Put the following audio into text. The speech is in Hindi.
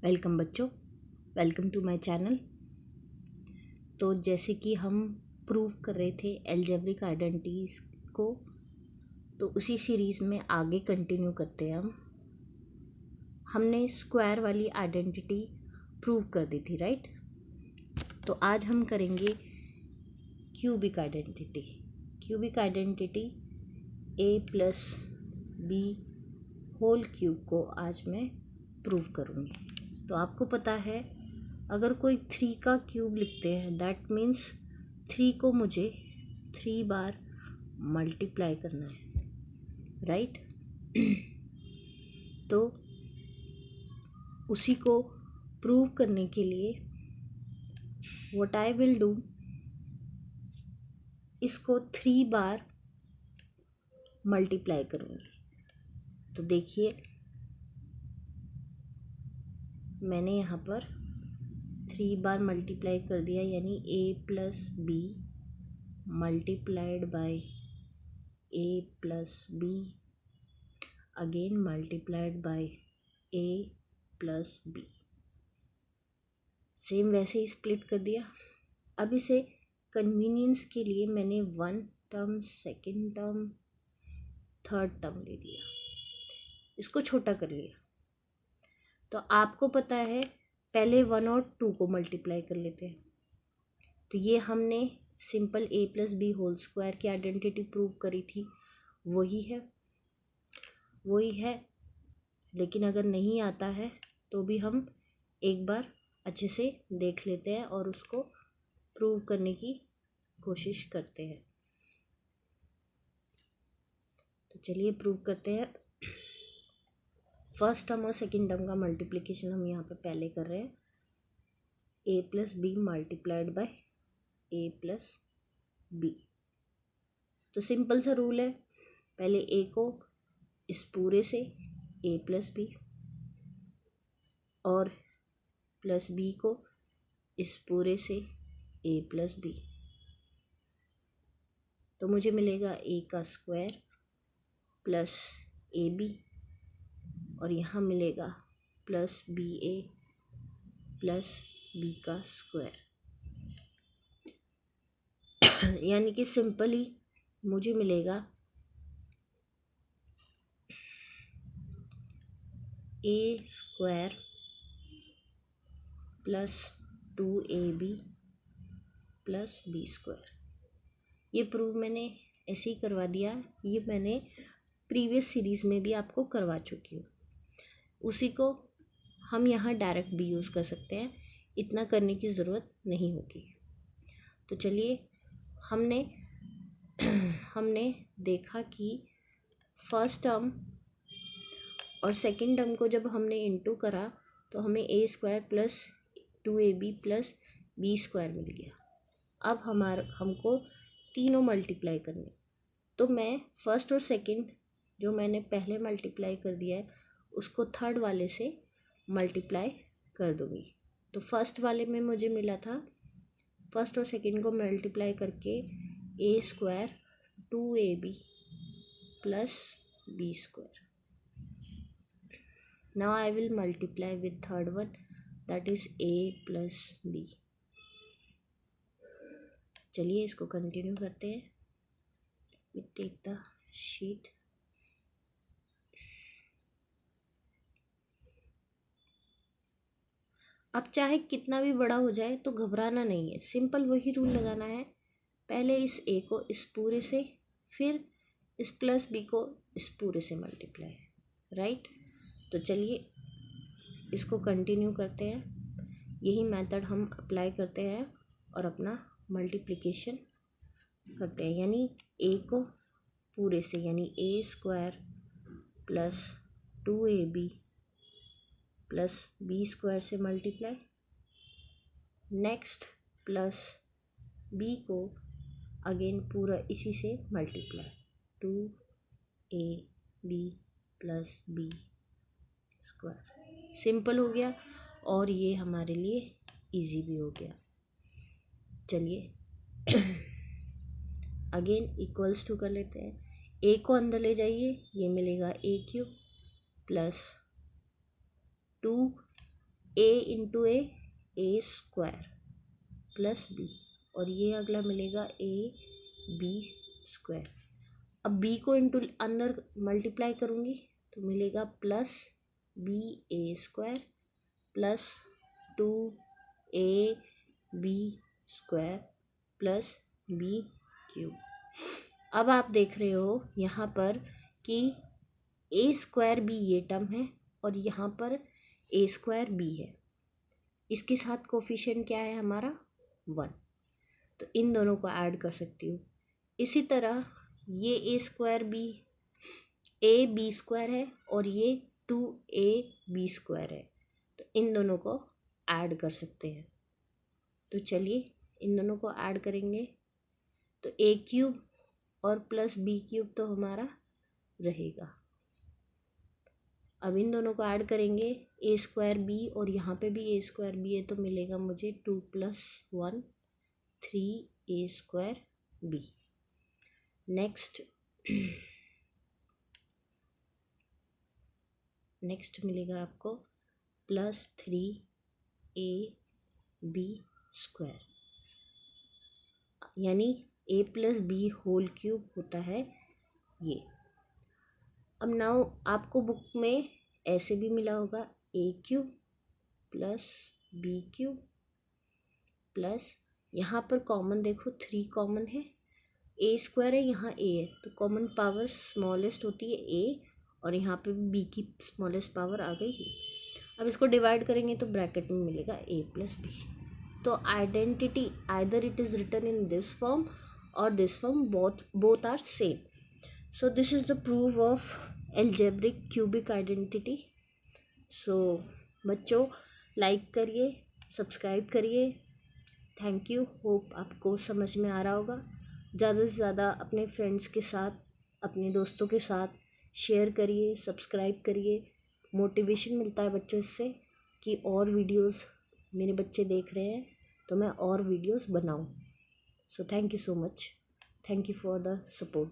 वेलकम बच्चों, वेलकम टू माय चैनल। तो जैसे कि हम प्रूव कर रहे थे अलजेब्रिक आइडेंटिटीज़ को, तो उसी सीरीज़ में आगे कंटिन्यू करते हैं। हमने स्क्वायर वाली आइडेंटिटी प्रूव कर दी थी, राइट। तो आज हम करेंगे cubic identity. Cubic identity a plus B whole cube को आज मैं प्रूव करूँगी। तो आपको पता है, अगर कोई 3 का क्यूब लिखते हैं दैट मीन्स 3 को मुझे 3 बार मल्टीप्लाई करना है, राइट। तो उसी को प्रूव करने के लिए व्हाट आई विल डू, इसको 3 बार मल्टीप्लाई करूँगी। तो देखिए, मैंने यहाँ पर 3 बार मल्टीप्लाई कर दिया, यानी a plus B multiplied by a plus B again multiplied by a plus B. Same वैसे ही स्प्लिट कर दिया। अब इसे कन्वीनियंस के लिए मैंने 1 term, second term, third term ले लिया, इसको छोटा कर लिया। तो आपको पता है, पहले 1 और 2 को मल्टीप्लाई कर लेते हैं। तो ये हमने simple a plus B whole square की आइडेंटिटी प्रूव करी थी, वही है। लेकिन अगर नहीं आता है तो भी हम एक बार अच्छे से देख लेते हैं और उसको प्रूव करने की कोशिश करते हैं। तो चलिए प्रूव करते हैं। फर्स्ट टर्म और सेकेंड टर्म का मल्टीप्लिकेशन हम यहाँ पे पहले कर रहे हैं। a plus B multiplied by a plus B. तो सिंपल सा रूल है, पहले a को इस पूरे से a प्लस बी और प्लस बी को इस पूरे से a प्लस बी। तो मुझे मिलेगा a का स्क्वायर प्लस ए बी, और यहाँ मिलेगा plus B A plus B का स्क्वायर। यानी कि सिंपली मुझे मिलेगा a square plus 2ab plus B square. ये प्रूव मैंने ऐसे ही करवा दिया, ये मैंने प्रीवियस सीरीज़ में भी आपको करवा चुकी हूँ। उसी को हम यहाँ डायरेक्ट भी यूज़ कर सकते हैं, इतना करने की ज़रूरत नहीं होगी। तो चलिए, हमने देखा कि फर्स्ट टर्म और सेकंड टर्म को जब हमने इनटू करा तो हमें a square plus 2ab plus B square मिल गया। अब हमको तीनों मल्टीप्लाई करने, तो मैं फर्स्ट और सेकंड जो मैंने पहले मल्टीप्लाई कर दिया है उसको थर्ड वाले से मल्टीप्लाई कर दूँगी। तो फर्स्ट वाले में मुझे मिला था, फर्स्ट और सेकंड को मल्टीप्लाई करके a square 2ab plus B square. Now I will multiply with third one, that is a plus b. चलिए इसको कंटिन्यू करते हैं। We take the sheet. अब चाहे कितना भी बड़ा हो जाए तो घबराना नहीं है, सिंपल वही रूल लगाना है। पहले इस a को इस पूरे से, फिर इस प्लस b को इस पूरे से मल्टीप्लाई, राइट। तो चलिए इसको कंटिन्यू करते हैं। यही मेथड हम अप्लाई करते हैं और अपना मल्टीप्लिकेशन करते हैं, यानी a को पूरे से, यानी a square plus 2ab plus B square से मल्टीप्लाई। नेक्स्ट प्लस b को अगेन पूरा इसी से multiply, 2ab plus B square. Simple हो गया और ये हमारे लिए इजी भी हो गया। चलिए अगेन इक्वल्स टू कर लेते हैं। a को अंदर ले जाइए, ये मिलेगा a cube plus 2 A into A square plus B, और ये अगला मिलेगा ए बी स्क्वायर। अब बी को इंटू अंदर मल्टीप्लाई करूँगी तो मिलेगा plus B A square plus 2 B square plus B cube. अब आप देख रहे हो यहाँ पर कि ए स्क्वायर बी ये टर्म है और यहाँ पर ए स्क्वायर बी है, इसके साथ कोफिशिएंट क्या है हमारा 1, तो इन दोनों को ऐड कर सकती हूँ। इसी तरह ये A square B A B square है और ये 2 बी स्क्वायर है, तो इन दोनों को ऐड कर सकते हैं। तो चलिए इन दोनों को ऐड करेंगे तो ए क्यूब और प्लस बी क्यूब तो हमारा रहेगा। अब इन दोनों को ऐड करेंगे ए स्क्वायर बी और यहाँ पे भी ए स्क्वायर बी है, तो मिलेगा मुझे 2 + 1 3 ए स्क्वायर बी। नेक्स्ट मिलेगा आपको +3 ए बी स्क्वायर, यानी ए प्लस बी होल क्यूब होता है ये। अब नाउ आपको बुक में ऐसे भी मिला होगा A cube plus B cube plus, यहाँ पर कॉमन देखो 3 कॉमन है, ए स्क्वायर है यहाँ ए है, तो कॉमन पावर स्मॉलेस्ट होती है ए, और यहाँ पे भी बी की स्मॉलेस्ट पावर आ गई है। अब इसको डिवाइड करेंगे तो ब्रैकेट में मिलेगा ए प्लस बी। तो identity either it is written in this form और this form, both are same. So this is the proof of algebraic cubic identity. So बच्चों लाइक करिए, सब्सक्राइब करिए। थैंक यू, होप आपको समझ में आ रहा होगा। ज़्यादा से ज़्यादा अपने फ्रेंड्स के साथ, अपने दोस्तों के साथ शेयर करिए, सब्सक्राइब करिए। मोटिवेशन मिलता है बच्चों इससे कि और वीडियोस मेरे बच्चे देख रहे हैं तो मैं और वीडियोस बनाऊं। So thank you so much, thank you for the support.